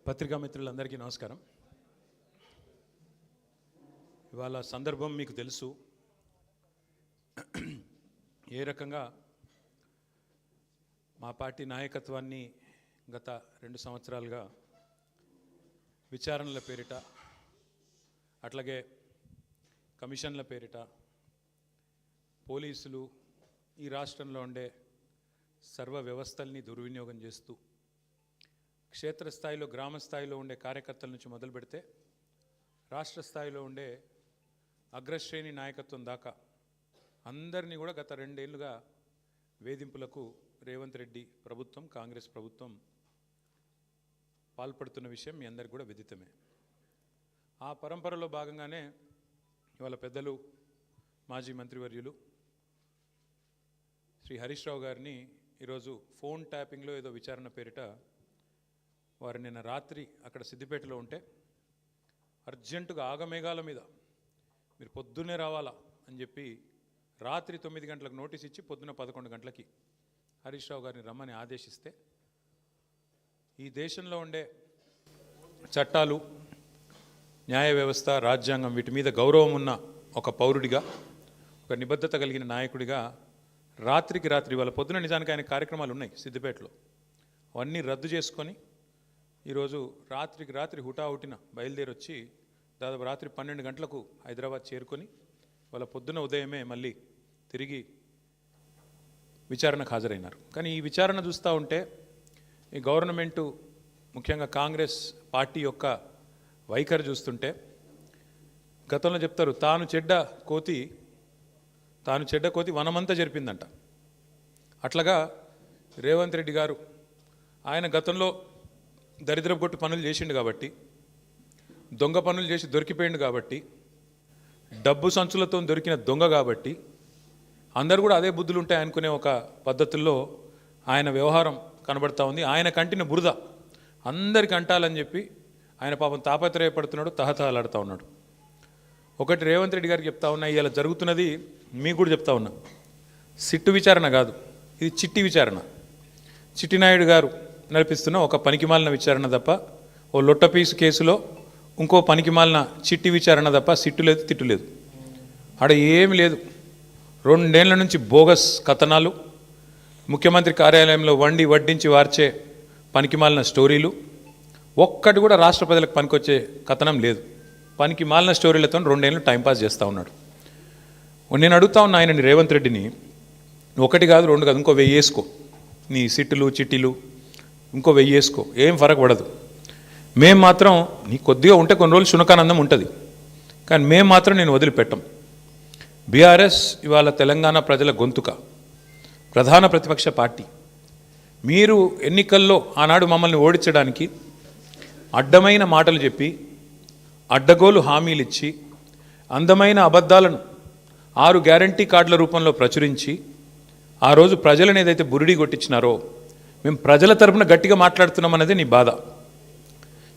పత్రికా మిత్రులందరికీ నమస్కారం. ఇవాళ సందర్భం మీకు తెలుసు. ఏ రకంగా మా పార్టీ నాయకత్వాన్ని గత 2 సంవత్సరాలుగా విచారణల పేరిట, అట్లాగే కమిషన్ల పేరిట పోలీసులు ఈ రాష్ట్రంలో ఉండే సర్వ వ్యవస్థల్ని దుర్వినియోగం చేస్తూ క్షేత్రస్థాయిలో, గ్రామ స్థాయిలో ఉండే కార్యకర్తల నుంచి మొదలు పెడితే రాష్ట్ర స్థాయిలో ఉండే అగ్రశ్రేణి నాయకత్వం దాకా అందరినీ కూడా గత 2 ఏళ్లుగా వేధింపులకు రేవంత్ రెడ్డి ప్రభుత్వం, కాంగ్రెస్ ప్రభుత్వం పాల్పడుతున్న విషయం మీ అందరికీ కూడా విదితమే. ఆ పరంపరలో భాగంగానే ఇవాళ పెద్దలు మాజీ మంత్రివర్యులు శ్రీ హరీష్ రావు గారిని ఈరోజు ఫోన్ ట్యాపింగ్లో ఏదో విచారణ పేరిట వారు నిన్న రాత్రి అక్కడ సిద్దిపేటలో ఉంటే అర్జెంటుగా ఆగమేఘాల మీద మీరు పొద్దున్నే రావాలా అని చెప్పి రాత్రి 9 గంటలకు నోటీస్ ఇచ్చి పొద్దున్న 11 గంటలకి హరీష్ రావు గారిని రమ్మని ఆదేశిస్తే ఈ దేశంలో ఉండే చట్టాలు, న్యాయ వ్యవస్థ, రాజ్యాంగం వీటి మీద గౌరవం ఉన్న ఒక పౌరుడిగా, ఒక నిబద్ధత కలిగిన నాయకుడిగా రాత్రికి రాత్రి వాళ్ళ పొద్దున నిజానికి ఆయన కార్యక్రమాలు ఉన్నాయి సిద్దిపేటలో, అవన్నీ రద్దు చేసుకొని ఈరోజు రాత్రికి రాత్రి హుటాహుటిన బయలుదేరి వచ్చి దాదాపు రాత్రి 12 గంటలకు హైదరాబాద్ చేరుకొని వాళ్ళ పొద్దున ఉదయమే మళ్ళీ తిరిగి విచారణకు హాజరైనారు. కానీ ఈ విచారణ చూస్తూ ఉంటే ఈ గవర్నమెంటు, ముఖ్యంగా కాంగ్రెస్ పార్టీ యొక్క వైఖరి చూస్తుంటే గతంలో చెప్తారు, తాను చెడ్డ కోతి వనమంతా జరిపిందంట. అట్లాగా రేవంత్ రెడ్డి గారు ఆయన గతంలో దరిద్రపు కొట్టు పనులు చేసిండు కాబట్టి, దొంగ పనులు చేసి దొరికిపోయిండు కాబట్టి, డబ్బు సంచులతో దొరికిన దొంగ కాబట్టి అందరు కూడా అదే బుద్ధులు ఉంటాయి అనుకునే ఒక పద్ధతుల్లో ఆయన వ్యవహారం కనబడతా ఉంది. ఆయన కంటిన బురద అందరికి అంటాలని చెప్పి ఆయన పాపం తాపత్రయపడుతున్నాడు, తహతహలాడుతూ ఉన్నాడు. ఒకటి రేవంత్ రెడ్డి గారికి చెప్తా ఉన్నా, ఇలా జరుగుతున్నది మీకు కూడా చెప్తా ఉన్నా, సిట్టు విచారణ కాదు, ఇది చిట్టి విచారణ. చిట్టినాయుడు గారు నడిపిస్తున్న ఒక పనికిమాలిన విచారణ తప్ప, ఓ లొట్టపీసు కేసులో ఇంకో పనికిమాలిన చిట్టి విచారణ తప్ప సిట్టు లేదు, తిట్టు లేదు, ఆడ ఏమి లేదు. 2 ఏళ్ల నుంచి బోగస్ కథనాలు, ముఖ్యమంత్రి కార్యాలయంలో వడ్డించి వార్చే పనికిమాలిన స్టోరీలు, ఒక్కటి కూడా రాష్ట్ర ప్రజలకు పనికొచ్చే కథనం లేదు. పనికిమాలిన స్టోరీలతో 2 ఏళ్ళు టైంపాస్ చేస్తూ ఉన్నాడు. నేను అడుగుతా ఉన్నా ఆయనని, రేవంత్ రెడ్డిని, 1 కాదు 2 కాదు, ఇంకో 1000 వేసుకో, నీ సిట్టులు చిట్టీలు ఇంకో 1000 వేసుకో, ఏం ఫరక్ పడదు. మేము మాత్రం నీ కొద్దిగా ఉంటే కొన్ని రోజులు శునకానందం ఉంటుంది, కానీ మేము మాత్రం నేను వదిలిపెట్టం. బీఆర్ఎస్ ఇవాళ తెలంగాణ ప్రజల గొంతుక, ప్రధాన ప్రతిపక్ష పార్టీ. మీరు ఎన్నికల్లో ఆనాడు మమ్మల్ని ఓడించడానికి అడ్డమైన మాటలు చెప్పి, అడ్డగోలు హామీలు ఇచ్చి, అందమైన అబద్ధాలను 6 గ్యారంటీ కార్డుల రూపంలో ప్రచురించి ఆ రోజు ప్రజలను ఏదైతే బురిడి కొట్టించినారో, మేము ప్రజల తరపున గట్టిగా మాట్లాడుతున్నాం అన్నది నీ బాధ.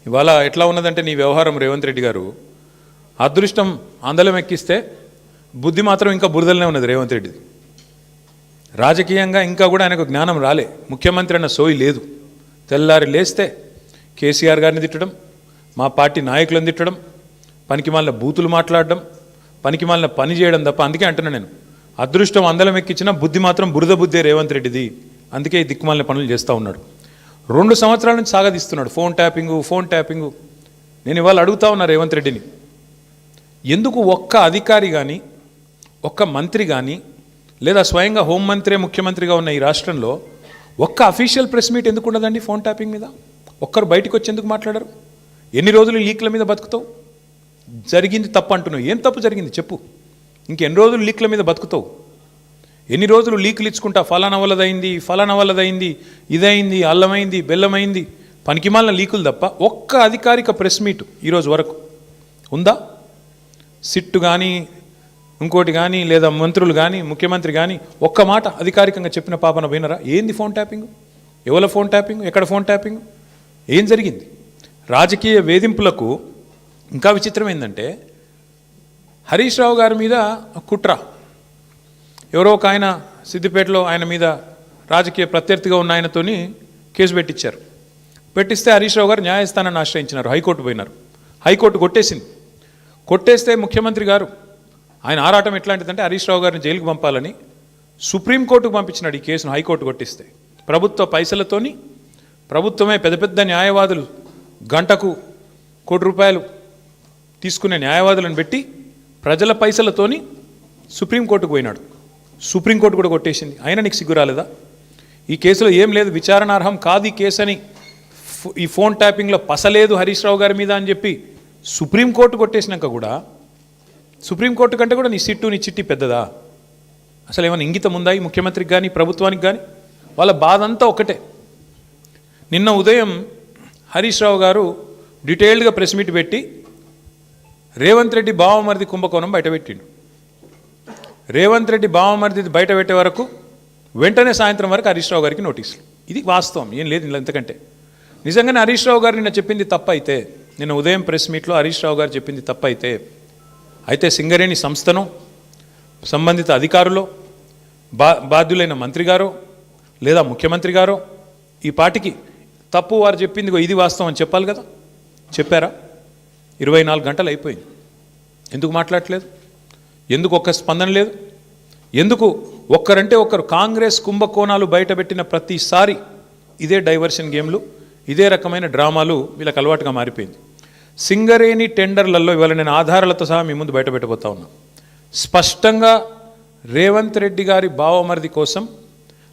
ఇవాళ ఎట్లా ఉన్నదంటే నీ వ్యవహారం రేవంత్ రెడ్డి గారు, అదృష్టం అందలం ఎక్కిస్తే బుద్ధి మాత్రం ఇంకా బురదలనే ఉన్నది రేవంత్ రెడ్డిది. రాజకీయంగా ఇంకా కూడా ఆయనకు జ్ఞానం రాలే, ముఖ్యమంత్రి అన్న సోయి లేదు. తెల్లారి లేస్తే కేసీఆర్ గారిని తిట్టడం, మా పార్టీ నాయకులను తిట్టడం, పనికిమాలిన బూతులు మాట్లాడడం, పనికిమాలిన పని చేయడం తప్ప. అందుకే అంటున్నా నేను, అదృష్టం అందలం ఎక్కించిన బుద్ధి మాత్రం బురద బుద్ధే రేవంత్ రెడ్డిది. అందుకే ఈ దిక్కుమాలిన పనులు చేస్తూ ఉన్నాడు. 2 సంవత్సరాల నుంచి సాగదీస్తున్నాడు ఫోన్ ట్యాపింగు. నేను ఇవాళ అడుగుతా ఉన్నా రేవంత్ రెడ్డిని, ఎందుకు ఒక్క అధికారి కానీ, ఒక్క మంత్రి కానీ, లేదా స్వయంగా హోంమంత్రి ముఖ్యమంత్రిగా ఉన్న ఈ రాష్ట్రంలో ఒక్క అఫీషియల్ ప్రెస్ మీట్ ఎందుకు ఉండదండి ఫోన్ ట్యాపింగ్ మీద? ఒక్కరు బయటకు వచ్చి ఎందుకు మాట్లాడరు? ఎన్ని రోజులు లీక్ల మీద బతుకుతావు? జరిగింది తప్పు అంటున్నావు, ఏం తప్పు జరిగింది చెప్పు. ఇంకెన్ని రోజులు లీక్ల మీద బతుకుతావు? ఎన్ని రోజులు లీకులు ఇచ్చుకుంటా, ఫలానా వల్లదైంది, ఇదైంది, అల్లమైంది, బెల్లమైంది, పనికిమాలిన లీకులు తప్ప ఒక్క అధికారిక ప్రెస్ మీట్ ఈరోజు వరకు ఉందా? సిట్టు కానీ, ఇంకోటి కానీ, లేదా మంత్రులు కానీ, ముఖ్యమంత్రి కానీ ఒక్క మాట అధికారికంగా చెప్పిన పాపన వినరా? ఏంది ఫోన్ ట్యాపింగ్? ఎవరి ఫోన్ ట్యాపింగ్? ఎక్కడ ఫోన్ ట్యాపింగ్? ఏం జరిగింది? రాజకీయ వేధింపులకు ఇంకా విచిత్రం ఏంటంటే, హరీష్ రావు గారి మీద కుట్ర, ఎవరో ఒక ఆయన సిద్దిపేటలో ఆయన మీద రాజకీయ ప్రత్యర్థిగా ఉన్న ఆయనతోని కేసు పెట్టించారు. పెట్టిస్తే హరీష్ రావు గారు న్యాయస్థానాన్ని ఆశ్రయించినారు, హైకోర్టు పోయినారు. హైకోర్టు కొట్టేసింది. కొట్టేస్తే ముఖ్యమంత్రి గారు ఆయన ఆరాటం ఎట్లాంటిదంటే హరీష్ రావు గారిని జైలుకు పంపాలని సుప్రీంకోర్టుకు పంపించినాడు ఈ కేసును. హైకోర్టు కొట్టిస్తే ప్రభుత్వ పైసలతోని, ప్రభుత్వమే పెద్ద పెద్ద న్యాయవాదులు గంటకు ₹1 కోటి తీసుకునే న్యాయవాదులను పెట్టి ప్రజల పైసలతోని సుప్రీంకోర్టుకు పోయినాడు. సుప్రీంకోర్టు కూడా కొట్టేసింది. అయినా నీకు సిగ్గు రాలేదా? ఈ కేసులో ఏం లేదు, విచారణార్హం కాదు ఈ కేసు అని, ఈ ఫోన్ ట్యాపింగ్లో పసలేదు హరీష్ రావు గారి మీద అని చెప్పి సుప్రీంకోర్టు కొట్టేసినాక కూడా, సుప్రీంకోర్టు కంటే కూడా నీ సిట్టు నీ చిట్టి పెద్దదా? అసలు ఏమైనా ఇంగితం ఉందా ఈ ముఖ్యమంత్రికి కానీ ప్రభుత్వానికి కానీ? వాళ్ళ బాధ అంతా ఒకటే. నిన్న ఉదయం హరీష్ రావు గారు డీటెయిల్డ్గా ప్రెస్ మీట్ పెట్టి రేవంత్ రెడ్డి బావమరిది కుంభకోణం బయటపెట్టిండు. రేవంత్ రెడ్డి బావమరిది బయట పెట్టే వరకు వెంటనే సాయంత్రం వరకు హరీష్ రావు గారికి నోటీసులు. ఇది వాస్తవం, ఏం లేదు ఇలా. ఎంతకంటే నిజంగానే హరీష్ రావు గారు నిన్న చెప్పింది తప్పైతే, నిన్న ఉదయం ప్రెస్ మీట్లో హరీష్ రావు గారు చెప్పింది తప్పైతే, అయితే సింగరేణి సంస్థను సంబంధిత అధికారులు, బాధ్యులైన మంత్రి గారో లేదా ముఖ్యమంత్రి గారో ఈ పాటికి తప్పు వారు చెప్పింది ఇది వాస్తవం అని చెప్పాలి కదా. చెప్పారా? 24 గంటలు అయిపోయింది. ఎందుకు మాట్లాడట్లేదు? ఎందుకు ఒక్క స్పందన లేదు? ఎందుకు ఒక్కరంటే ఒక్కరు? కాంగ్రెస్ కుంభకోణాలు బయటపెట్టిన ప్రతిసారి ఇదే డైవర్షన్ గేమ్లు, ఇదే రకమైన డ్రామాలు వీళ్ళకి అలవాటుగా మారిపోయింది. సింగరేణి టెండర్లలో ఇవాళ నేను ఆధారాలతో సహా మీ ముందు బయటపెట్టబోతా ఉన్నా. స్పష్టంగా రేవంత్ రెడ్డి గారి బావమరిది కోసం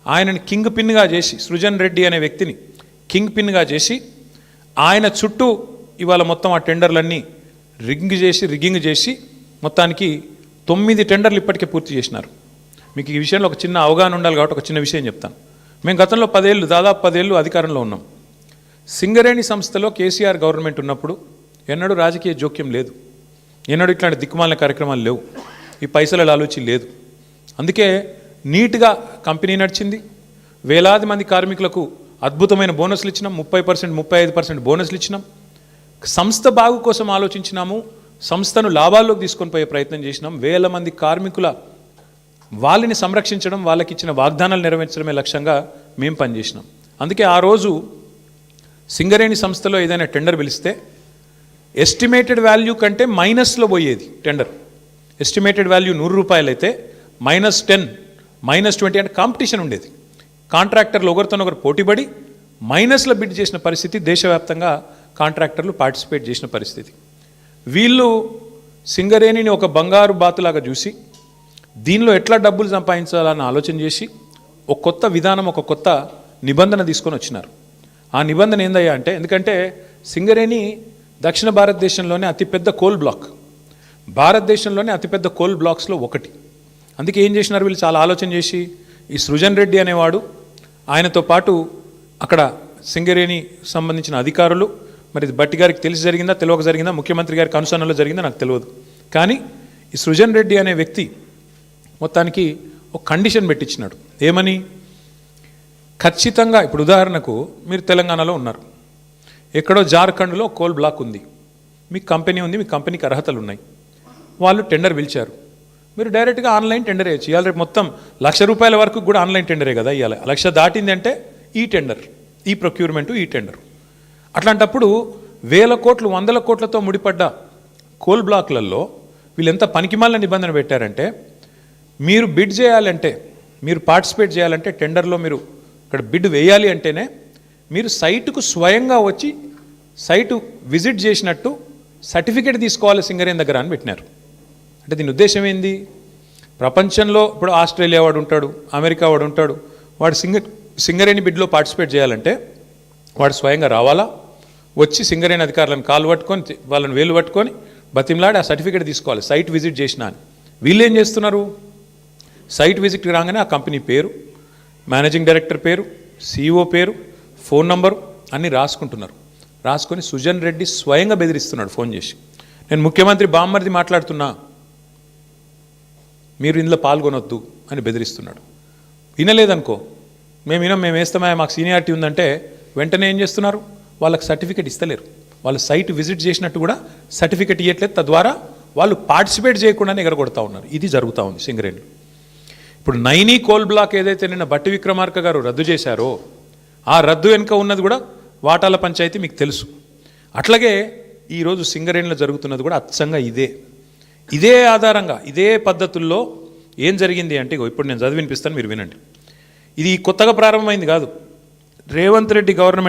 ఆయనని కింగ్ పిన్గా చేసి, సృజన్ రెడ్డి అనే వ్యక్తిని కింగ్ పిన్గా చేసి ఆయన చుట్టూ ఇవాళ మొత్తం ఆ టెండర్లన్నీ రిగ్గింగ్ చేసి మొత్తానికి 9 టెండర్లు ఇప్పటికే పూర్తి చేసినారు. మీకు ఈ విషయంలో ఒక చిన్న అవగాహన ఉండాలి కాబట్టి ఒక చిన్న విషయం చెప్తాను. మేము గతంలో దాదాపు 10 ఏళ్ళు అధికారంలో ఉన్నాం. సింగరేణి సంస్థలో కేసీఆర్ గవర్నమెంట్ ఉన్నప్పుడు ఎన్నడూ రాజకీయ జోక్యం లేదు, ఎన్నడూ ఇట్లాంటి దిక్కుమాలిన కార్యక్రమాలు లేవు, ఈ పైసల ఆలోచన లేదు. అందుకే నీట్గా కంపెనీ నడిచింది. వేలాది మంది కార్మికులకు అద్భుతమైన బోనస్లు ఇచ్చినాం, 30%, 35% బోనస్లు ఇచ్చినాం. సంస్థ బాగు కోసం ఆలోచించినాము, సంస్థను లాభాల్లోకి తీసుకొని పోయే ప్రయత్నం చేసినాం. వేల మంది కార్మికుల వాళ్ళని సంరక్షించడం, వాళ్ళకి ఇచ్చిన వాగ్దానాలు నెరవేర్చడమే లక్ష్యంగా మేము పనిచేసినాం. అందుకే ఆ రోజు సింగరేణి సంస్థలో ఏదైనా టెండర్ పిలిస్తే ఎస్టిమేటెడ్ వాల్యూ కంటే మైనస్లో పోయేది టెండర్. ఎస్టిమేటెడ్ వాల్యూ ₹100 అయితే -10, -20 అంటే కాంపిటీషన్ ఉండేది. కాంట్రాక్టర్లు ఒకరితోనొకరు పోటీపడి మైనస్లో బిడ్ చేసిన పరిస్థితి, దేశవ్యాప్తంగా కాంట్రాక్టర్లు పార్టిసిపేట్ చేసిన పరిస్థితి. వీళ్ళు సింగరేణిని ఒక బంగారు బాతులాగా చూసి దీనిలో ఎట్లా డబ్బులు సంపాదించాలని ఆలోచన చేసి ఒక కొత్త విధానం, ఒక కొత్త నిబంధన తీసుకొని వచ్చినారు. ఆ నిబంధన ఏందయ్యా అంటే, ఎందుకంటే సింగరేణి దక్షిణ భారతదేశంలోనే అతిపెద్ద కోల్ బ్లాక్, భారతదేశంలోనే అతిపెద్ద కోల్ బ్లాక్స్లో ఒకటి. అందుకే ఏం చేసినారు వీళ్ళు, చాలా ఆలోచన చేసి ఈ సృజన్ రెడ్డి అనేవాడు, ఆయనతో పాటు అక్కడ సింగరేణి సంబంధించిన అధికారులు, మరి బట్టి గారికి తెలిసి జరిగిందా తెలియక జరిగిందా, ముఖ్యమంత్రి గారికి అనుసరణలో జరిగిందా నాకు తెలియదు, కానీ ఈ సృజన్ రెడ్డి అనే వ్యక్తి మొత్తానికి ఒక కండిషన్ పెట్టించినాడు. ఏమని? ఖచ్చితంగా ఇప్పుడు ఉదాహరణకు మీరు తెలంగాణలో ఉన్నారు, ఎక్కడో జార్ఖండ్లో కోల్ బ్లాక్ ఉంది, మీకు కంపెనీ ఉంది, మీ కంపెనీకి అర్హతలు ఉన్నాయి, వాళ్ళు టెండర్ పిలిచారు, మీరు డైరెక్ట్గా ఆన్లైన్ టెండర్ వేయచ్చు. ఇవాళ రేపు మొత్తం ₹1,00,000 వరకు కూడా ఆన్లైన్ టెండరే కదా ఇవాళ. 1,00,000 దాటింది అంటే ఈ టెండర్, ఈ ప్రొక్యూర్మెంటు, ఈ టెండర్. అట్లాంటప్పుడు వేల కోట్లు, వందల కోట్లతో ముడిపడ్డ కోల్ బ్లాక్లలో వీళ్ళు ఎంత పనికిమాలిన నిబంధన పెట్టారంటే, మీరు బిడ్ చేయాలంటే, మీరు పార్టిసిపేట్ చేయాలంటే టెండర్లో మీరు ఇక్కడ బిడ్ వేయాలి అంటేనే మీరు సైటుకు స్వయంగా వచ్చి సైటు విజిట్ చేసినట్టు సర్టిఫికేట్ తీసుకోవాలి సింగరేణి దగ్గర అని పెట్టినారు. అంటే దీని ఉద్దేశం ఏంది? ప్రపంచంలో ఇప్పుడు ఆస్ట్రేలియా వాడు ఉంటాడు, అమెరికా వాడు ఉంటాడు, వాడు సింగరేణి బిడ్లో పార్టిసిపేట్ చేయాలంటే వాడు స్వయంగా రావాలా, వచ్చి సింగరేణి అధికారులను కాలు పట్టుకొని, వాళ్ళని వేలు పట్టుకొని బతిమలాడి ఆ సర్టిఫికేట్ తీసుకోవాలి సైట్ విజిట్ చేసినా అని. వీళ్ళు ఏం చేస్తున్నారు? సైట్ విజిట్కి రాగానే ఆ కంపెనీ పేరు, మేనేజింగ్ డైరెక్టర్ పేరు, CEO పేరు, ఫోన్ నంబరు అన్నీ రాసుకుంటున్నారు. రాసుకొని సుజన్ రెడ్డి స్వయంగా బెదిరిస్తున్నాడు ఫోన్ చేసి, నేను ముఖ్యమంత్రి బామ్మర్ది మాట్లాడుతున్నా, మీరు ఇందులో పాల్గొనొద్దు అని బెదిరిస్తున్నాడు. వినలేదనుకో, మేము వేస్తామా, మాకు సీనియారిటీ ఉందంటే వెంటనే ఏం చేస్తున్నారు? వాళ్ళకి సర్టిఫికేట్ ఇస్తలేరు, వాళ్ళు సైట్ విజిట్ చేసినట్టు కూడా సర్టిఫికేట్ ఇవ్వట్లేదు. తద్వారా వాళ్ళు పార్టిసిపేట్ చేయకుండానే ఎగరగొడతా ఉన్నారు. ఇది జరుగుతూ ఉంది సింగరేణిలో. ఇప్పుడు నైనీ కోల్ బ్లాక్ ఏదైతే నిన్న బట్టి విక్రమార్క గారు రద్దు చేశారో, ఆ రద్దు వెనుక ఉన్నది కూడా వాటాల పంచాయతీ మీకు తెలుసు. అట్లాగే ఈరోజు సింగరేణిలో జరుగుతున్నది కూడా అచ్చంగా ఇదే ఆధారంగా ఇదే పద్ధతుల్లో ఏం జరిగింది అంటే ఇప్పుడు నేను చదివి వినిపిస్తాను, మీరు వినండి. ఇది కొత్తగా ప్రారంభమైంది కాదు. రేవంత్ రెడ్డి గారి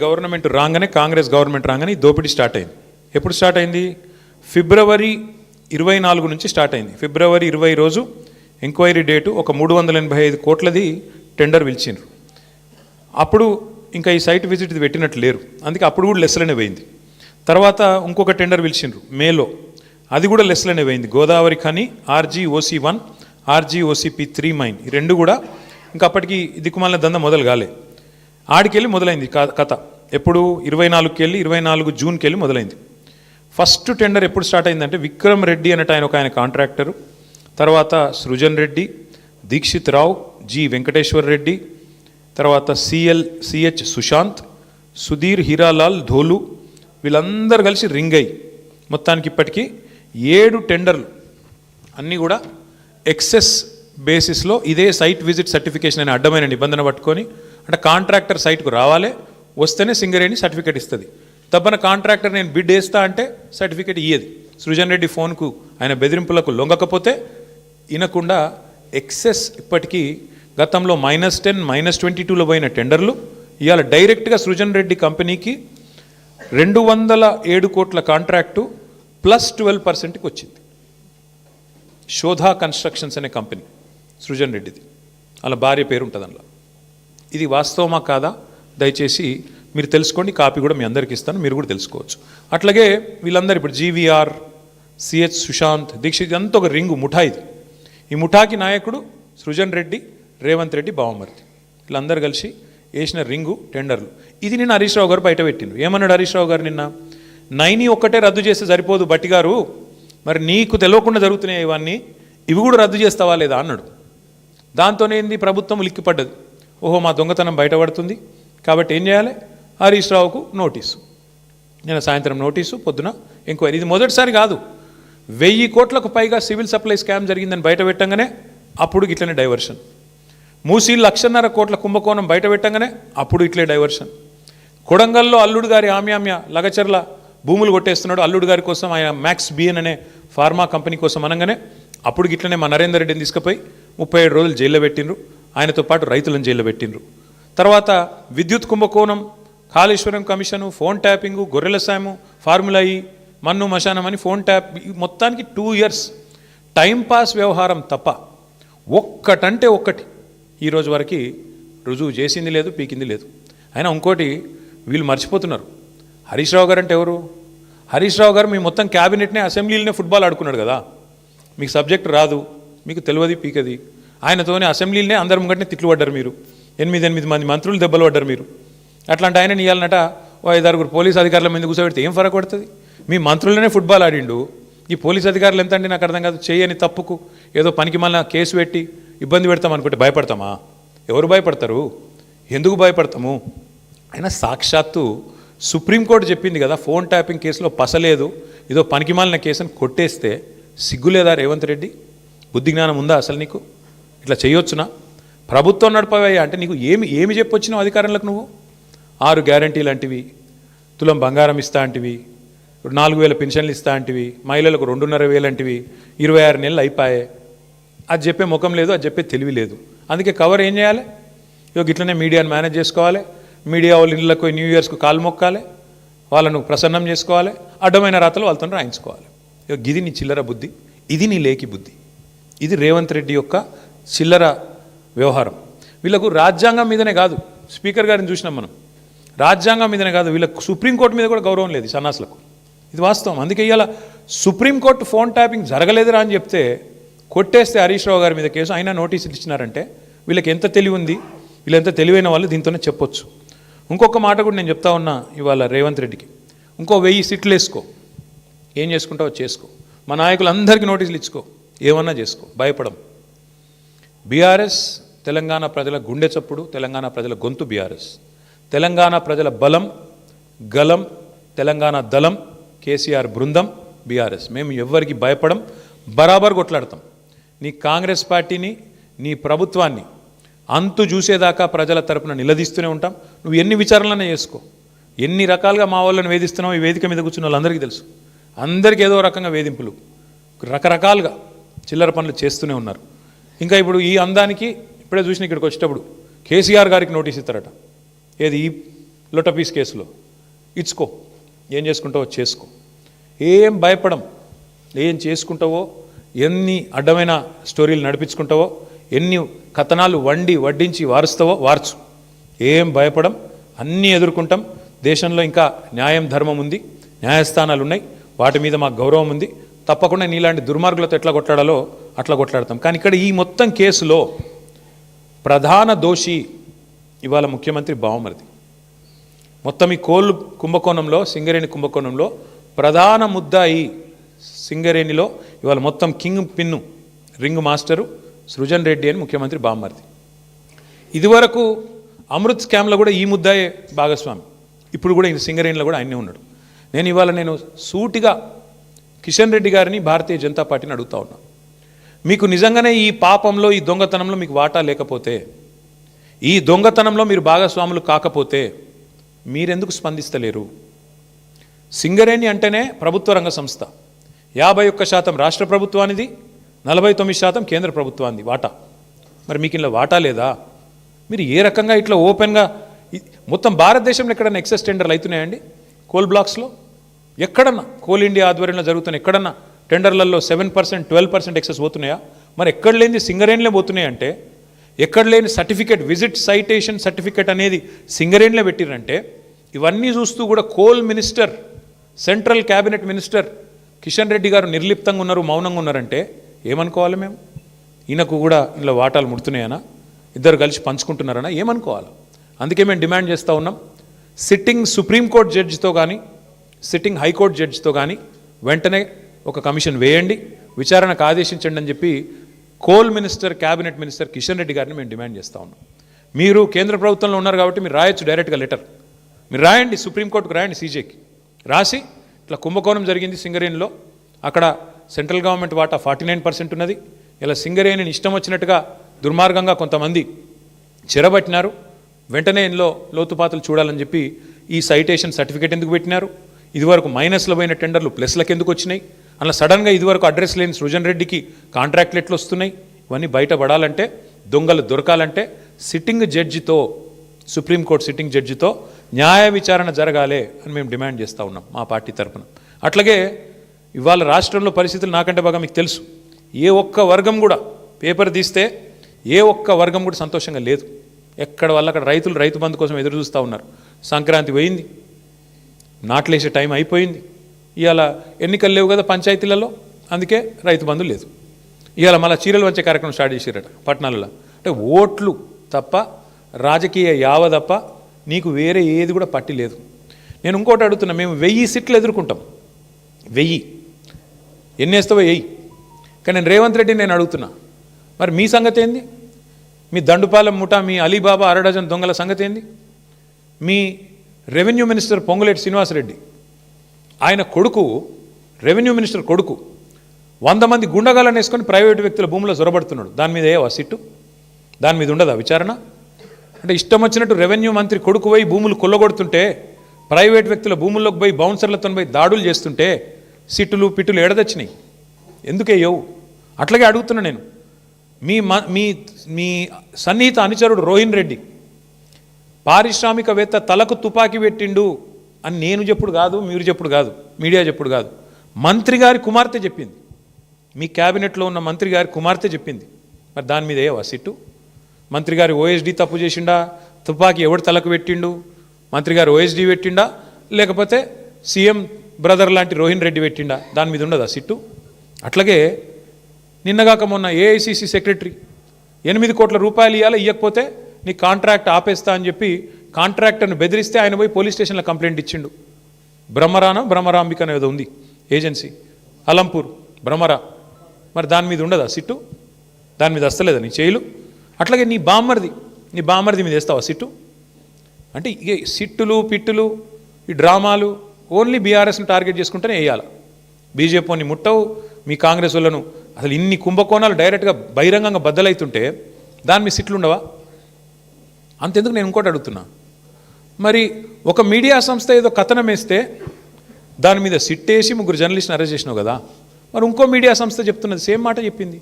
గవర్నమెంట్ రాగానే కాంగ్రెస్ గవర్నమెంట్ రాగానే ఈ దోపిడీ స్టార్ట్ అయింది. ఎప్పుడు స్టార్ట్ అయింది? ఫిబ్రవరి 24 నుంచి స్టార్ట్ అయింది. ఫిబ్రవరి 20 రోజు ఎంక్వైరీ డేటు ఒక 385 కోట్లది టెండర్ పిలిచిండ్రు. అప్పుడు ఇంకా ఈ సైట్ విజిట్ ఇది పెట్టినట్టు లేరు, అందుకే అప్పుడు కూడా లెస్లనే పోయింది. తర్వాత ఇంకొక టెండర్ పిలిచిండ్రు మేలో, అది కూడా లెస్లనే పోయింది. Godavari Khani RGOC1 RGOCP3 mine, ఈ రెండు కూడా ఇంకా అప్పటికి దిక్కుమాలిన దంద మొదలు కాలే. ఆడికెళ్ళి మొదలైంది కథ. ఎప్పుడు 24కి వెళ్ళి 24 జూన్కి వెళ్ళి మొదలైంది. ఫస్ట్ టెండర్ ఎప్పుడు స్టార్ట్ అయిందంటే విక్రమ్ రెడ్డి అన్నట్టు ఆయన కాంట్రాక్టరు, తర్వాత సృజన్ రెడ్డి, దీక్షిత్ రావు, జి వెంకటేశ్వర్ రెడ్డి, తర్వాత CH సుశాంత్, సుధీర్ హీరాలాల్ ధోలు, వీళ్ళందరూ కలిసి రింగ్ అయ్యి మొత్తానికి ఇప్పటికీ 7 టెండర్లు అన్నీ కూడా ఎక్సెస్ బేసిస్లో ఇదే సైట్ విజిట్ సర్టిఫికేషన్ అనే అడ్డమైన నిబంధన పట్టుకొని, అంటే కాంట్రాక్టర్ సైట్కు రావాలి, వస్తేనే సింగరేణి సర్టిఫికేట్ ఇస్తుంది. తప్పన కాంట్రాక్టర్ నేను బిడ్ వేస్తా అంటే సర్టిఫికేట్ ఇయ్యేది. సృజన్ రెడ్డి ఫోన్కు ఆయన బెదిరింపులకు లొంగకపోతే వినకుండా ఎక్సెస్ ఇప్పటికీ గతంలో -10 -22లో పోయిన టెండర్లు ఇవాళ డైరెక్ట్గా సృజన్ రెడ్డి కంపెనీకి 207 కోట్ల కాంట్రాక్టు +12%కి వచ్చింది. శోధా కన్స్ట్రక్షన్స్ అనే కంపెనీ సృజన్ రెడ్డిది, అలా భార్య పేరు ఉంటుంది అందులో. ఇది వాస్తవమా కాదా దయచేసి మీరు తెలుసుకోండి, కాపీ కూడా మీ అందరికీ ఇస్తాను, మీరు కూడా తెలుసుకోవచ్చు. అట్లాగే వీళ్ళందరూ ఇప్పుడు GVR, CH సుశాంత్, దీక్షిత్, ఇదంతా ఒక రింగు ముఠా. ఇది ఈ ముఠాకి నాయకుడు సృజన్ రెడ్డి, రేవంత్ రెడ్డి బావమర్ది, వీళ్ళందరూ కలిసి వేసిన రింగు టెండర్లు. ఇది నిన్న హరీష్ రావు గారు బయట పెట్టిండు. ఏమన్నాడు హరీష్ రావు గారు నిన్న? 9 ఒక్కటే రద్దు చేస్తే సరిపోదు బట్టి గారు, మరి నీకు తెలియకుండా జరుగుతున్నాయి ఇవన్నీ, ఇవి కూడా రద్దు చేస్తావా లేదా అన్నాడు. దాంతోనే ఏంది ప్రభుత్వం లిక్కిపడ్డది. ఓహో మా దొంగతనం బయటపడుతుంది కాబట్టి ఏం చేయాలి? హరీష్ రావుకు నోటీసు, నేను సాయంత్రం నోటీసు, పొద్దున ఎంక్వైరీ. ఇది మొదటిసారి కాదు, 1000 కోట్లకు పైగా సివిల్ సప్లై స్కామ్ జరిగిందని బయట పెట్టంగానే అప్పుడు ఇట్లనే డైవర్షన్. మూసీ 1.5 కోట్ల కుంభకోణం బయట పెట్టంగానే అప్పుడు ఇట్లే డైవర్షన్. కొడంగల్లో అల్లుడు గారి ఆమ్యామ్య లగచర్ల భూములు కొట్టేస్తున్నాడు అల్లుడు గారి కోసం, ఆయన మ్యాక్స్ బిఎన్ అనే ఫార్మా కంపెనీ కోసం అనగానే అప్పుడు ఇట్లనే మా నరేందర్ రెడ్డిని తీసుకుపోయి 37 రోజులు జైల్లో పెట్టిండ్రు, ఆయనతో పాటు రైతులను జైల్లో పెట్టిండ్రు. తర్వాత విద్యుత్ కుంభకోణం, కాళేశ్వరం కమిషను, ఫోన్ ట్యాపింగు, గొర్రెల సాము, ఫార్ములా ఈ, మన్ను మశానం అని ఫోన్ ట్యాప్, మొత్తానికి 2 ఇయర్స్ టైంపాస్ వ్యవహారం తప్ప ఒక్కటంటే ఒక్కటి ఈరోజు వరకు రుజువు చేసింది లేదు, పీకింది లేదు. అయినా ఇంకోటి వీళ్ళు మర్చిపోతున్నారు, హరీష్ రావు గారు అంటే ఎవరు? హరీష్ రావు గారు మీ మొత్తం క్యాబినెట్నే అసెంబ్లీలోనే ఫుట్బాల్ ఆడుకున్నాడు కదా, మీకు సబ్జెక్ట్ రాదు, మీకు తెలియదు, పీకది. ఆయనతోనే అసెంబ్లీలోనే అందరి ముంగటనే తిట్లు పడ్డారు మీరు, 8 మంది మంత్రులు దెబ్బలు పడ్డారు మీరు. అట్లాంటి ఆయన ఇవ్వాలన్నట 5-6 పోలీస్ అధికారుల మీద కూర్చోబెడితే ఏం ఫరక పడుతుంది? మీ మంత్రులనే ఫుట్బాల్ ఆడిండు, ఈ పోలీస్ అధికారులు ఎంత అండి నాకు అర్థం కాదు. చేయని తప్పుకు ఏదో పనికి మళ్ళీ కేసు పెట్టి ఇబ్బంది పెడతాం అనుకుంటే భయపడతామా? ఎవరు భయపడతారు? ఎందుకు భయపడతాము? అయినా సాక్షాత్తు సుప్రీంకోర్టు చెప్పింది కదా, ఫోన్ ట్యాపింగ్ కేసులో పసలేదు, ఏదో పనికి మాలిన కేసుని కొట్టేస్తే సిగ్గులేదా రేవంత్ రెడ్డి? బుద్ధి జ్ఞానం ఉందా అసలు నీకు? ఇట్లా చేయొచ్చునా? ప్రభుత్వం నడపవయ్యా అంటే నీకు ఏమి చెప్పొచ్చినావు అధికారంలోకి? నువ్వు 6 గ్యారంటీలు అంటివి, తులం బంగారం ఇస్తా అంటివి, 4000 పెన్షన్లు ఇస్తా అంటివి, మహిళలకు 2,500 అంటివి, 26 నెలలు అయిపోయాయి. అది చెప్పే ముఖం లేదు, అది చెప్పే తెలివి లేదు. అందుకే కవర్ ఏం చేయాలి? ఇట్లనే మీడియాను మేనేజ్ చేసుకోవాలి, మీడియా వాళ్ళ ఇళ్ళకు న్యూ ఇయర్స్కు కాలు మొక్కాలి, వాళ్ళను ప్రసన్నం చేసుకోవాలి, అడ్డమైన రాతలు వాళ్ళతో రాయించుకోవాలి. ఇది నీ చిల్లర బుద్ధి, ఇది నీ లేకి బుద్ధి, ఇది రేవంత్ రెడ్డి యొక్క చిల్లర వ్యవహారం. వీళ్ళకు రాజ్యాంగం మీదనే కాదు, స్పీకర్ గారిని చూసినాం మనం, రాజ్యాంగం మీదనే కాదు, వీళ్ళకు సుప్రీంకోర్టు మీద కూడా గౌరవం లేదు సన్నాసులకు. ఇది వాస్తవం. అందుకే ఇవాళ సుప్రీంకోర్టు ఫోన్ ట్యాపింగ్ జరగలేదురా అని చెప్తే కొట్టేస్తే హరీష్ రావు గారి మీద కేసు, అయినా నోటీసులు ఇచ్చినారంటే వీళ్ళకి ఎంత తెలివి ఉంది, వీళ్ళు ఎంత తెలివైన వాళ్ళు దీంతోనే చెప్పొచ్చు. ఇంకొక మాట కూడా నేను చెప్తా ఉన్నా ఇవాళ రేవంత్ రెడ్డికి, ఇంకో 1000 సీట్లు వేసుకో, ఏం చేసుకుంటావో చేసుకో, మా నాయకులందరికీ నోటీసులు ఇచ్చుకో, ఏమన్నా చేసుకో, భయపడం. బీఆర్ఎస్ తెలంగాణ ప్రజల గుండె చప్పుడు, తెలంగాణ ప్రజల గొంతు బీఆర్ఎస్, తెలంగాణ ప్రజల బలం, గలం, తెలంగాణ దళం, కేసీఆర్ బృందం బీఆర్ఎస్. మేము ఎవ్వరికి భయపడం, బరాబర్ కొట్లాడతాం. నీ కాంగ్రెస్ పార్టీని, నీ ప్రభుత్వాన్ని అంతు చూసేదాకా ప్రజల తరపున నిలదీస్తూనే ఉంటాం. నువ్వు ఎన్ని విచారణలనే చేసుకో, ఎన్ని రకాలుగా మా వాళ్ళని వేధిస్తున్నావు ఈ వేదిక మీద కూర్చున్న వాళ్ళందరికీ తెలుసు. అందరికీ ఏదో రకంగా వేధింపులు, రకరకాలుగా చిల్లర పనులు చేస్తూనే ఉన్నారు. ఇంకా ఇప్పుడు ఈ అందానికి ఇప్పుడే చూసిన ఇక్కడికి వచ్చేటప్పుడు కేసీఆర్ గారికి నోటీస్ ఇస్తారట. ఏది ఈ లొటపీస్ కేసులో ఇచ్చుకో, ఏం చేసుకుంటావో చేసుకో, ఏం భయపడం, ఏం చేసుకుంటావో, ఎన్ని అడ్డమైన స్టోరీలు నడిపించుకుంటావో, ఎన్ని కథనాలు వడ్డించి వారుస్తావో వార్చు, ఏం భయపడం, అన్నీ ఎదుర్కొంటాం. దేశంలో ఇంకా న్యాయం ధర్మం ఉంది, న్యాయస్థానాలు ఉన్నాయి, వాటి మీద మాకు గౌరవం ఉంది. తప్పకుండా నీలాంటి దుర్మార్గులతో ఎట్లా కొట్లాడాలో అట్లా కొట్లాడతాం. కానీ ఇక్కడ ఈ మొత్తం కేసులో ప్రధాన దోషి ఇవాళ ముఖ్యమంత్రి బావమరిది. మొత్తం ఈ కోల్ కుంభకోణంలో, సింగరేణి కుంభకోణంలో ప్రధాన ముద్దాయి సింగరేణిలో ఇవాళ మొత్తం king pin ring master Srujan Reddy అని ముఖ్యమంత్రి బావమరిది. ఇదివరకు అమృత్ స్కామ్లో కూడా ఈ ముద్దాయే భాగస్వామి, ఇప్పుడు కూడా ఈ సింగరేణిలో కూడా ఆయనే ఉన్నాడు. నేను సూటిగా కిషన్ రెడ్డి గారిని, భారతీయ జనతా పార్టీని అడుగుతా ఉన్నా, మీకు నిజంగానే ఈ పాపంలో, ఈ దొంగతనంలో మీకు వాటా లేకపోతే, ఈ దొంగతనంలో మీరు భాగస్వాములు కాకపోతే మీరెందుకు స్పందిస్తలేరు? సింగరేణి అంటేనే ప్రభుత్వ రంగ సంస్థ, 51% రాష్ట్ర ప్రభుత్వానిది, 49% కేంద్ర ప్రభుత్వానికి వాటా. మరి మీకు ఇలా వాటా లేదా? మీరు ఏ రకంగా ఇట్లా ఓపెన్గా మొత్తం భారతదేశంలో ఎక్కడన్నా ఎక్సెస్ టెండర్లు అవుతున్నాయండి? కోల్ బ్లాక్స్లో ఎక్కడన్నా, కోల్ ఇండియా ఆధ్వర్యంలో జరుగుతున్న ఎక్కడన్నా టెండర్లలో 7%, 12% ఎక్సెస్ పోతున్నాయా? మరి ఎక్కడ లేని సింగరేణిలో పోతున్నాయంటే, ఎక్కడ లేని సర్టిఫికేట్, విజిట్ సైటేషన్ సర్టిఫికేట్ అనేది సింగరేణిలో పెట్టిరంటే, ఇవన్నీ చూస్తూ కూడా coal minister, central cabinet minister Kishan Reddy గారు నిర్లిప్తంగా ఉన్నారు, మౌనంగా ఉన్నారంటే ఏమనుకోవాలి మేము? ఈయనకు కూడా ఇందులో వాటాలు ముడుతున్నాయనా, ఇద్దరు కలిసి పంచుకుంటున్నారనా, ఏమనుకోవాలి? అందుకే మేము డిమాండ్ చేస్తూ ఉన్నాం, సిట్టింగ్ సుప్రీంకోర్టు జడ్జితో కానీ, సిట్టింగ్ హైకోర్టు జడ్జితో కానీ వెంటనే ఒక కమిషన్ వేయండి, విచారణకు ఆదేశించండి అని చెప్పి coal minister, cabinet minister Kishan Reddy గారిని మేము డిమాండ్ చేస్తూ ఉన్నాం. మీరు కేంద్ర ప్రభుత్వంలో ఉన్నారు కాబట్టి మీరు రాయొచ్చు డైరెక్ట్గా లెటర్, మీరు రాయండి, సుప్రీంకోర్టుకు రాయండి, సీజేకి రాసి ఇట్లా కుంభకోణం జరిగింది సింగరేణిలో, అక్కడ సెంట్రల్ గవర్నమెంట్ వాటా 49% ఉన్నది, ఇలా సింగరేణిని ఇష్టం వచ్చినట్టుగా దుర్మార్గంగా కొంతమంది చెరబట్టినారు, వెంటనే ఇందులో లోతుపాతులు చూడాలని చెప్పి ఈ సైటేషన్ సర్టిఫికేట్ ఎందుకు పెట్టినారు, ఇదివరకు మైనస్లో పోయిన టెండర్లు ప్లస్లకు ఎందుకు వచ్చినాయి, అలా సడన్గా ఇదివరకు అడ్రస్ లేని సృజన్ రెడ్డికి కాంట్రాక్ట్లు ఎట్లు వస్తున్నాయి, ఇవన్నీ బయటపడాలంటే, దొంగలు దొరకాలంటే సిట్టింగ్ జడ్జితో, సుప్రీంకోర్టు సిట్టింగ్ జడ్జితో న్యాయ విచారణ జరగాలి అని మేము డిమాండ్ చేస్తూ ఉన్నాం మా పార్టీ తరఫున. అట్లాగే ఇవాళ రాష్ట్రంలో పరిస్థితులు నాకంటే బాగా మీకు తెలుసు, ఏ ఒక్క వర్గం కూడా పేపర్ తీస్తే ఏ ఒక్క వర్గం కూడా సంతోషంగా లేదు. ఎక్కడ వల్ల అక్కడ రైతులు రైతు బంధు కోసం ఎదురు చూస్తూ ఉన్నారు. సంక్రాంతి పోయింది, నాట్లేసే టైం అయిపోయింది, ఇవాళ ఎన్నికలు లేవు కదా పంచాయతీలలో, అందుకే రైతు బంధు లేదు. ఇవాళ మళ్ళీ చీరలు వంచే కార్యక్రమం స్టార్ట్ చేసారట పట్టణాలలో. అంటే ఓట్లు తప్ప, రాజకీయ యావ తప్ప నీకు వేరే ఏది కూడా పట్టి లేదు. నేను ఇంకోటి అడుగుతున్నా, మేము 1000 సీట్లు ఎదుర్కొంటాం, 1000 ఎన్ని వేస్తావో వెయ్యి. కానీ నేను రేవంత్ రెడ్డిని నేను అడుగుతున్నా, మరి మీ సంగతి ఏంది? మీ దండుపాలెం ముఠా, మీ అలీబాబా అరడజన్ దొంగల సంగతి ఏంది? మీ రెవెన్యూ మినిస్టర్ పొంగులేటి శ్రీనివాసరెడ్డి, ఆయన కొడుకు, రెవెన్యూ మినిస్టర్ కొడుకు 100 మంది గుండగాలను వేసుకొని ప్రైవేటు వ్యక్తుల భూముల్లో జొరబడుతున్నాడు. దాని మీద ఏవా సిట్టు? దాని మీద ఉండదా విచారణ? అంటే ఇష్టం వచ్చినట్టు రెవెన్యూ మంత్రి కొడుకు పోయి భూములు కొల్లగొడుతుంటే, ప్రైవేట్ వ్యక్తుల భూముల్లోకి పోయి బౌన్సర్లతో పోయి దాడులు చేస్తుంటే సిట్టులు పిట్టులు ఎడదచ్చినాయి, ఎందుకే యవు? అట్లాగే అడుగుతున్నా నేను, మీ మీ సన్నిహిత అనుచరుడు రోహిన్ రెడ్డి పారిశ్రామికవేత్త తలకు తుపాకీ పెట్టిండు అని నేను చెప్పుడు కాదు, మీరు చెప్పుడు కాదు, మీడియా చెప్పుడు కాదు, మంత్రి గారి కుమార్తె చెప్పింది, మీ క్యాబినెట్లో ఉన్న మంత్రి గారి కుమార్తె చెప్పింది. మరి దాని మీద ఏవా సిట్టు? మంత్రి గారి ఓఎస్డీ తప్పు చేసిండా? తుపాకీ ఎవడు తలకు పెట్టిండు? మంత్రి గారు ఓఎస్డీ పెట్టిండా, లేకపోతే సీఎం బ్రదర్ లాంటి రోహిన్ రెడ్డి పెట్టిండా? దాని మీద ఉండదా సిట్టు? అట్లాగే నిన్నగాక మొన్న ఏఐసిసి సెక్రటరీ 8 కోట్ల రూపాయలు ఇవ్వకపోతే నీ కాంట్రాక్ట్ ఆపేస్తా అని చెప్పి కాంట్రాక్టర్ను బెదిరిస్తే ఆయన పోయి పోలీస్ స్టేషన్లో కంప్లైంట్ ఇచ్చిండు. బ్రహ్మరాంబిక అనేది ఉంది ఏజెన్సీ, అలంపూర్ బ్రహ్మరా. మరి దాని మీద ఉండదా సిట్టు? దాని మీద వస్తలేదా నీ చేయిలు? అట్లాగే నీ బామ్మర్ది మీద వేస్తావా సిట్టు? అంటే ఇక సిట్టులు పిట్టులు ఈ డ్రామాలు ఓన్లీ బీఆర్ఎస్ని టార్గెట్ చేసుకుంటేనే వేయాలి. బీజేపీని ముట్టవు, మీ కాంగ్రెస్ వాళ్ళను. అసలు ఇన్ని కుంభకోణాలు డైరెక్ట్గా బహిరంగంగా బద్దలవుతుంటే దాని మీద సిట్లు ఉండవా? అంతెందుకు నేను ఇంకోటి అడుగుతున్నా, మరి ఒక మీడియా సంస్థ ఏదో కథనం వేస్తే దాని మీద సిట్టేసి 3 జర్నలిస్ట్ని అరెస్ట్ చేసినావు కదా, మరి ఇంకో మీడియా సంస్థ చెప్తున్నది సేమ్ మాట చెప్పింది.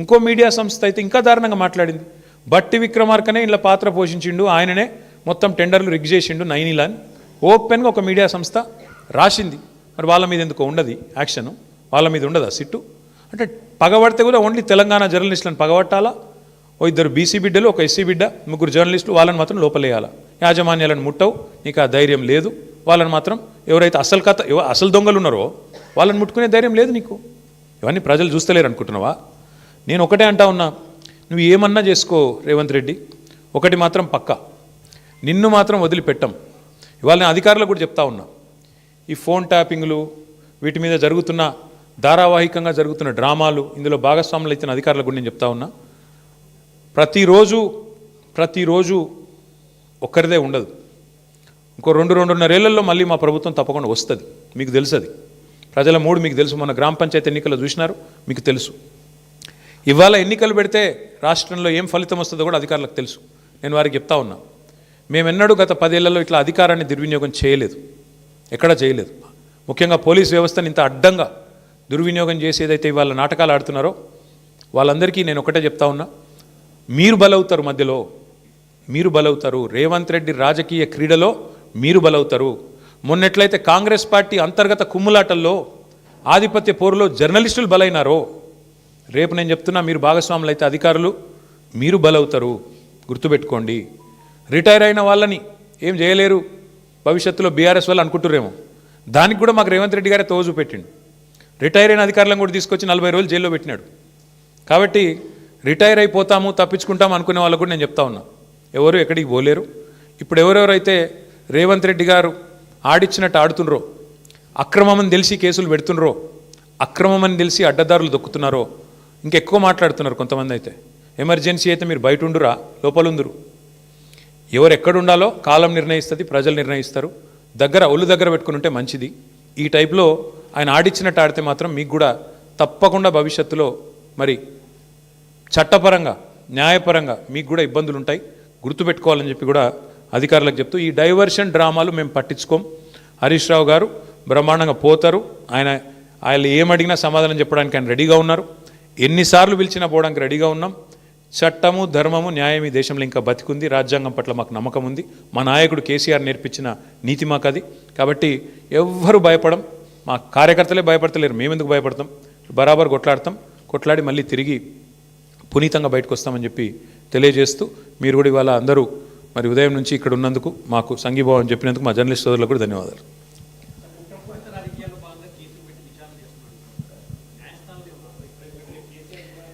ఇంకో మీడియా సంస్థ అయితే ఇంకా దారుణంగా మాట్లాడింది. బట్టి విక్రమార్కనే ఇలా పాత్ర పోషించిండు, ఆయననే మొత్తం టెండర్లు రిగ్ చేసిండు నైనిలా అని ఓపెన్గా ఒక మీడియా సంస్థ రాసింది. మరి వాళ్ళ మీద ఎందుకో ఉండదు యాక్షన్, వాళ్ళ మీద ఉండదా సిట్టు? అంటే పగబడితే కూడా ఓన్లీ తెలంగాణ జర్నలిస్టులను పగబట్టాలా, ఓ 2 బీసీ బిడ్డలు, ఒక ఎస్సీ బిడ్డ, 3 జర్నలిస్టులు, వాళ్ళని మాత్రం లోపలేయాలా. యాజమాన్యాలను ముట్టవు, నీకు ఆ ధైర్యం లేదు. వాళ్ళని మాత్రం ఎవరైతే అసలు దొంగలు ఉన్నారో వాళ్ళని ముట్టుకునే ధైర్యం లేదు నీకు. ఇవన్నీ ప్రజలు చూస్తలేరు అనుకుంటున్నావా? నేను ఒకటే అంటా ఉన్నా, నువ్వు ఏమన్నా చేసుకో రేవంత్ రెడ్డి, ఒకటి మాత్రం పక్కా, నిన్ను మాత్రం వదిలిపెట్టం. ఇవాళ నేను అధికారులకు కూడా చెప్తా ఉన్నా, ఈ ఫోన్ ట్యాపింగ్లు వీటి మీద జరుగుతున్న ధారావాహికంగా జరుగుతున్న డ్రామాలు, ఇందులో భాగస్వాములు అయిన అధికారులకు కూడా నేను చెప్తా ఉన్నా, ప్రతిరోజు ఒక్కరిదే ఉండదు. ఇంకో 2-2.5 ఏళ్లలో మళ్ళీ మా ప్రభుత్వం తప్పకుండా వస్తుంది. మీకు తెలుసు, అది ప్రజల మూడు మీకు తెలుసు. మొన్న గ్రామ పంచాయతీ ఎన్నికలు చూసినారు, మీకు తెలుసు. ఇవాళ ఎన్నికలు పెడితే రాష్ట్రంలో ఏం ఫలితం వస్తుందో కూడా అధికారులకు తెలుసు. నేను వారికి చెప్తా ఉన్నా, మేమెన్నడూ గత 10 ఏళ్లలో ఇట్లా అధికారాన్ని దుర్వినియోగం చేయలేదు, ఎక్కడా చేయలేదు. ముఖ్యంగా పోలీస్ వ్యవస్థను ఇంత అడ్డంగా దుర్వినియోగం చేసి ఏదైతే ఇవాళ నాటకాలు ఆడుతున్నారో వాళ్ళందరికీ నేను ఒకటే చెప్తా ఉన్నా, మీరు బలవుతారు, మధ్యలో మీరు బలవుతారు. రేవంత్ రెడ్డి రాజకీయ క్రీడలో మీరు బలవుతారు. మొన్నెట్లయితే కాంగ్రెస్ పార్టీ అంతర్గత కుమ్ములాటల్లో ఆధిపత్య పోరులో జర్నలిస్టులు బలైనారో, రేపు నేను చెప్తున్నా, మీరు భాగస్వాములు అయితే అధికారులు మీరు బలవుతారు. గుర్తుపెట్టుకోండి. రిటైర్ అయిన వాళ్ళని ఏం చేయలేరు భవిష్యత్తులో బీఆర్ఎస్ వాళ్ళు అనుకుంటురేమో, దానికి కూడా మాకు రేవంత్ రెడ్డి గారే తోజు పెట్టిండు. రిటైర్ అయిన అధికారులను కూడా తీసుకొచ్చి 40 రోజులు జైల్లో పెట్టినాడు. కాబట్టి రిటైర్ అయిపోతాము, తప్పించుకుంటాము అనుకునే వాళ్ళకు కూడా నేను చెప్తా ఉన్నా, ఎవరు ఎక్కడికి పోలేరు. ఇప్పుడు ఎవరెవరైతే రేవంత్ రెడ్డి గారు ఆడిచ్చినట్టు ఆడుతుండ్రో, అక్రమమని తెలిసి కేసులు పెడుతుండ్రో, అక్రమమని తెలిసి అడ్డదారులు దొక్కుతున్నారో, ఇంకెక్కువ మాట్లాడుతున్నారు కొంతమంది. అయితే ఎమర్జెన్సీ అయితే మీరు బయట ఉండురా, లోపల ఉందురు. ఎవరు ఎక్కడుండాలో కాలం నిర్ణయిస్తుంది, ప్రజలు నిర్ణయిస్తారు. ఒళ్ళు దగ్గర పెట్టుకుని ఉంటే మంచిది. ఈ టైప్లో ఆయన ఆడిచ్చినట్టు ఆడితే మాత్రం మీకు కూడా తప్పకుండా భవిష్యత్తులో మరి చట్టపరంగా, న్యాయపరంగా మీకు కూడా ఇబ్బందులు ఉంటాయి. గుర్తుపెట్టుకోవాలని చెప్పి కూడా అధికారులకు చెప్తూ, ఈ డైవర్షన్ డ్రామాలు మేము పట్టించుకోం. హరీష్ రావు గారు బ్రహ్మాండంగా పోతారు. ఆయన ఏమడిగినా సమాధానం చెప్పడానికి ఆయన రెడీగా ఉన్నారు. ఎన్నిసార్లు పిలిచినా పోవడానికి రెడీగా ఉన్నాం. చట్టము, ధర్మము, న్యాయం ఈ దేశంలో ఇంకా బతికుంది. రాజ్యాంగం పట్ల మాకు నమ్మకం ఉంది. మా నాయకుడు కేసీఆర్ నేర్పించిన నీతి మాకు అది. కాబట్టి ఎవ్వరూ భయపడం, మా కార్యకర్తలే భయపడతలేరు, మేమెందుకు భయపడతాం? బరాబర్ కొట్లాడి మళ్ళీ తిరిగి పునీతంగా బయటకు వస్తామని చెప్పి తెలియజేస్తూ, మీరు కూడా ఇవాళ అందరూ మరి ఉదయం నుంచి ఇక్కడ ఉన్నందుకు, మాకు సంఘీభావం చెప్పినందుకు మా జర్నలిస్ట్ సోదరులకు కూడా ధన్యవాదాలు.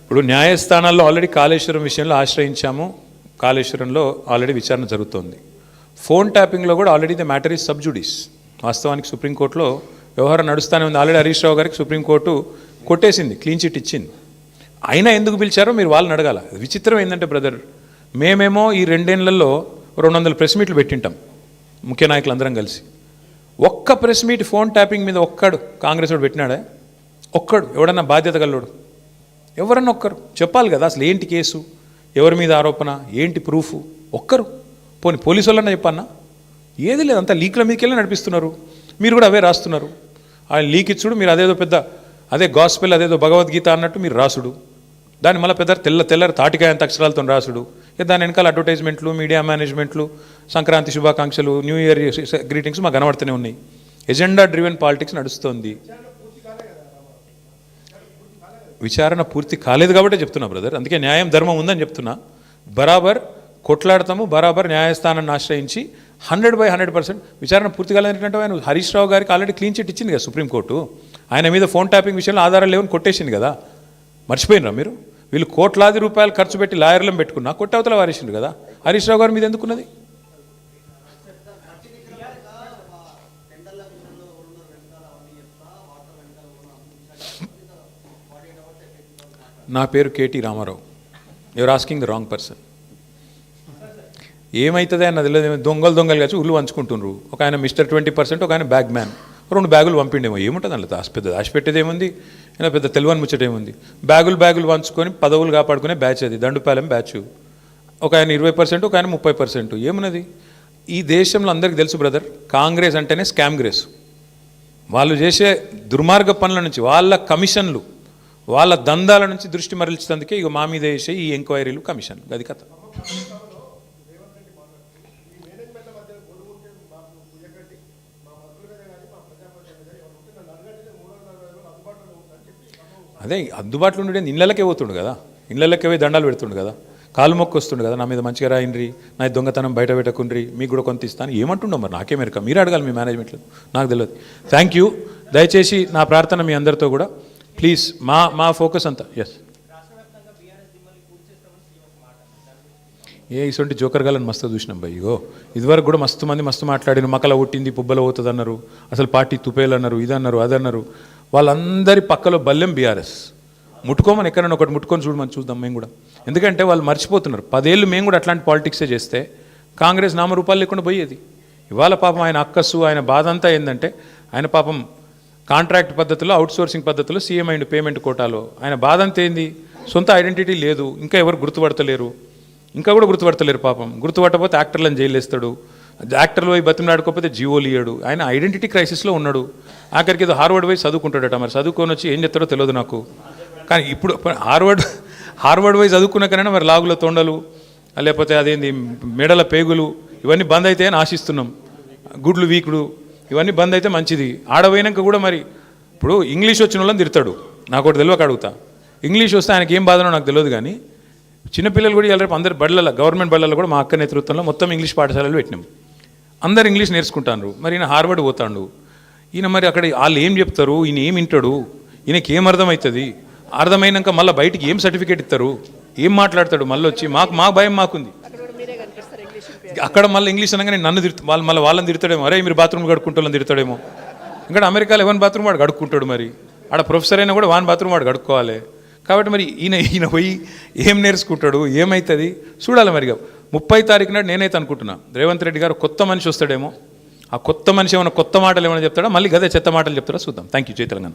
ఇప్పుడు న్యాయస్థానాల్లో ఆల్రెడీ కాళేశ్వరం విషయంలో ఆశ్రయించాము. కాళేశ్వరంలో ఆల్రెడీ విచారణ జరుగుతోంది. ఫోన్ ట్యాపింగ్లో కూడా already the matter is sub జుడిస్. వాస్తవానికి సుప్రీంకోర్టులో వ్యవహారం నడుస్తూనే ఉంది. ఆల్రెడీ హరీష్ రావు గారికి సుప్రీంకోర్టు కొట్టేసింది, క్లీన్ చిట్ ఇచ్చింది. అయినా ఎందుకు పిలిచారో మీరు వాళ్ళని అడగాల. విచిత్రం ఏంటంటే బ్రదర్, మేమేమో ఈ 2 ఏళ్లలో 200 ప్రెస్ మీట్లు పెట్టింటాం ముఖ్య నాయకులందరం కలిసి. ఒక్క ప్రెస్ మీట్ ఫోన్ ట్యాపింగ్ మీద ఒక్కడు కాంగ్రెస్ వాడు పెట్టినాడే? ఒక్కడు ఎవడన్నా బాధ్యత గల్లోడు? ఎవరన్నా ఒక్కరు చెప్పాలి కదా అసలు ఏంటి కేసు, ఎవరి మీద ఆరోపణ, ఏంటి ప్రూఫ్? ఒక్కరు పోనీ పోలీసు వాళ్ళన్నా చెప్పన్నా? ఏది లేదు, అంతా లీక్ల మీదకి వెళ్ళి నడిపిస్తున్నారు. మీరు కూడా అవే రాస్తున్నారు. ఆయన లీక్ ఇచ్చుడు, మీరు అదేదో పెద్ద అదే గాస్పెల్, అదేదో భగవద్గీత అన్నట్టు మీరు రాసుడు, దాన్ని మళ్ళీ పెద్ద తెల్లరి తాటికాయంత అక్షరాలతో రాసుడు. దాని వెనకాల అడ్వర్టైజ్మెంట్లు, మీడియా మేనేజ్మెంట్లు, సంక్రాంతి శుభాకాంక్షలు, న్యూ ఇయర్ గ్రీటింగ్స్ మాకు కనబడుతూనే ఉన్నాయి. ఎజెండా డ్రివెన్ పాలిటిక్స్ నడుస్తోంది. విచారణ పూర్తి కాలేదు కాబట్టి చెప్తున్నా బ్రదర్. అందుకే న్యాయం, ధర్మం ఉందని చెప్తున్నా. బరాబర్ కొట్లాడతాము, బరాబర్ న్యాయస్థానాన్ని ఆశ్రయించి 100% విచారణ పూర్తి కాలేదంటే ఆయన హరీష్ రావు గారికి ఆల్రెడీ క్లీన్ చిట్ ఇచ్చింది కదా సుప్రీంకోర్టు. ఆయన మీద ఫోన్ ట్యాపింగ్ విషయంలో ఆధారాలు లేవని కొట్టేసింది కదా. మర్చిపోయినరా మీరు? వీళ్ళు కోట్లాది రూపాయలు ఖర్చు పెట్టి లాయర్లను పెట్టుకున్నా కొట్టవతల వారేసిండు కదా. హరీష్ రావు గారి మీద ఎందుకున్నది? నా పేరు KT Rama Rao. You're asking the wrong person. ఏమవుతుంది అన్నది లేదు. దొంగలు కలిసి ఉల్లు పంచుకుంటున్నారు. ఒక ఆయన మిస్టర్ 20%, ఒక ఆయన బ్యాగ్ మ్యాన్. 2 బ్యాగులు పంపిండేమో, ఏముంటుంది అందులో దాచిపెట్టేది ఏముంది? అయినా పెద్ద తెలివని ముచ్చటేముంది? బ్యాగులు పంచుకొని పదవులు కాపాడుకునే బ్యాచ్ అది, దండుపాలెం బ్యాచ్. ఒక ఆయన 20%, ఒక ఆయన 30%. ఏమున్నది? ఈ దేశంలో అందరికీ తెలుసు బ్రదర్, కాంగ్రెస్ అంటేనే స్కామ్ గ్రేస్. వాళ్ళు చేసే దుర్మార్గ పనుల నుంచి, వాళ్ళ కమిషన్లు, వాళ్ళ దందాల నుంచి దృష్టి మరల్చేందుకే ఇక మా మీద వేసే ఈ ఎంక్వైరీలు, కమిషన్లు. అది కథ. అదే అందుబాటులో ఉండే ఇళ్ళకే పోతుండు కదా, ఇళ్ళకే పోయి దండాలు పెడుతుండు కదా, కాలు మొక్కు వస్తుండు కదా, నా మీద మంచిగా రాయండ్రి, నా దొంగతనం బయట పెట్టకుండ్రి, మీకు కూడా కొంత ఇస్తాను. ఏమంటుండో మరి నాకే మెరక, మీరు అడగాలి మీ మేనేజ్మెంట్లో, నాకు తెలియదు. Thank you. దయచేసి నా ప్రార్థన మీ అందరితో కూడా, ప్లీజ్ మా ఫోకస్ అంతా. ఎస్, ఇటువంటి జోకర్ గాలని మస్తు చూసినాం భయ్. ఇగో ఇదివరకు కూడా మస్తు మంది మస్తు మాట్లాడిన, మకల కొట్టింది పుబ్బల పోతుంది అన్నారు, అసలు పార్టీ తుపేలు అన్నారు, ఇదన్నారు అదన్నారు. వాళ్ళందరి పక్కలో బల్లెం బీఆర్ఎస్. ముట్టుకోమని ఎక్కడైనా ఒకటి ముట్టుకొని చూడమని చూద్దాం మేము కూడా. ఎందుకంటే వాళ్ళు మర్చిపోతున్నారు, 10 ఏళ్ళు మేము కూడా అట్లాంటి పాలిటిక్సే చేస్తే కాంగ్రెస్ నామరూపాలు లేకుండా పోయేది. ఇవాళ పాపం ఆయన అక్కస్సు, ఆయన బాధ అంతా ఏంటంటే, ఆయన పాపం కాంట్రాక్ట్ పద్ధతిలో, అవుట్సోర్సింగ్ పద్ధతిలో సీఎం అయిండు పేమెంట్ కోటాలో. ఆయన బాధ అంతా ఏంది? సొంత ఐడెంటిటీ లేదు, ఇంకా ఎవరు గుర్తుపడతలేరు, ఇంకా కూడా గుర్తుపడతలేరు పాపం. గుర్తుపట్టకపోతే యాక్టర్లను జైలు వేస్తాడు, యాక్టర్లు పోయి బతిమలాడుకోకపోతే జీవోలు ఇయ్యాడు. ఆయన ఐడెంటిటీ క్రైసిస్లో ఉన్నాడు. ఆఖరికి ఏదో హార్వర్డ్ పోయి చదువుకుంటాడట, మరి చదువుకొని వచ్చి ఏం చెప్తాడో తెలియదు నాకు. కానీ ఇప్పుడు హార్వర్డ్ పోయి చదువుకున్నాకైనా మరి లాగుల తొండలు, లేకపోతే అదేంది మెడల పేగులు, ఇవన్నీ బంద్ అయితే అని ఆశిస్తున్నాం. గుడ్లు వీకుడు ఇవన్నీ బంద్ అయితే మంచిది. ఆడపోయినాక కూడా మరి ఇప్పుడు ఇంగ్లీష్ వచ్చిన వాళ్ళని తిడతాడు, నాకు ఒకటి తెలియక అడుగుతా. ఇంగ్లీష్ వస్తే ఆయనకి ఏం బాధనో నాకు తెలియదు. కానీ చిన్నపిల్లలు కూడా రేపు అందరు బళ్ళలో, గవర్నమెంట్ బళ్ళలో కూడా మా అక్క నేతృత్వంలో మొత్తం ఇంగ్లీష్ పాఠశాలలు పెట్టినాం. అందరు ఇంగ్లీష్ నేర్చుకుంటారు. మరి ఈయన హార్వర్డ్ పోతాడు, ఈయన మరి అక్కడ వాళ్ళు ఏం చెప్తారు, ఈయన ఏం వింటాడు, ఈయనకి ఏం అర్థమవుతుంది? అర్థమైనాక మళ్ళీ బయటికి ఏం సర్టిఫికేట్ ఇస్తారు, ఏం మాట్లాడతాడు? మళ్ళీ వచ్చి మా భయం మాకుంది. అక్కడ మళ్ళీ ఇంగ్లీష్ అనగానే నన్ను వాళ్ళని తిడతాడేమో, అరే మీరు బాత్రూమ్ కడుక్కుంటారని తిడతాడేమో. ఇంకా అమెరికాలో ఎవరి బాత్రూమ్ వాడు కడుక్కుంటాడు, మరి ఆడ ప్రొఫెసర్ అయినా కూడా వాని బాత్రూమ్ వాడు కడుక్కోవాలి. కాబట్టి మరి ఈయన పోయి ఏం నేర్చుకుంటాడు, ఏమవుతుంది చూడాలి. మరిగా 30 తారీఖు నాడు నేనైతే అనుకుంటున్నా రేవంత్ రెడ్డి గారు కొత్త మనిషి వస్తాడేమో. ఆ కొత్త మనిషి ఏమైనా కొత్త మాటలు ఏమైనా చెప్తాడో, మళ్ళీ గదే చెత్త మాటలు చెప్తాడో చూద్దాం. Thank you. జై తెలంగాణ.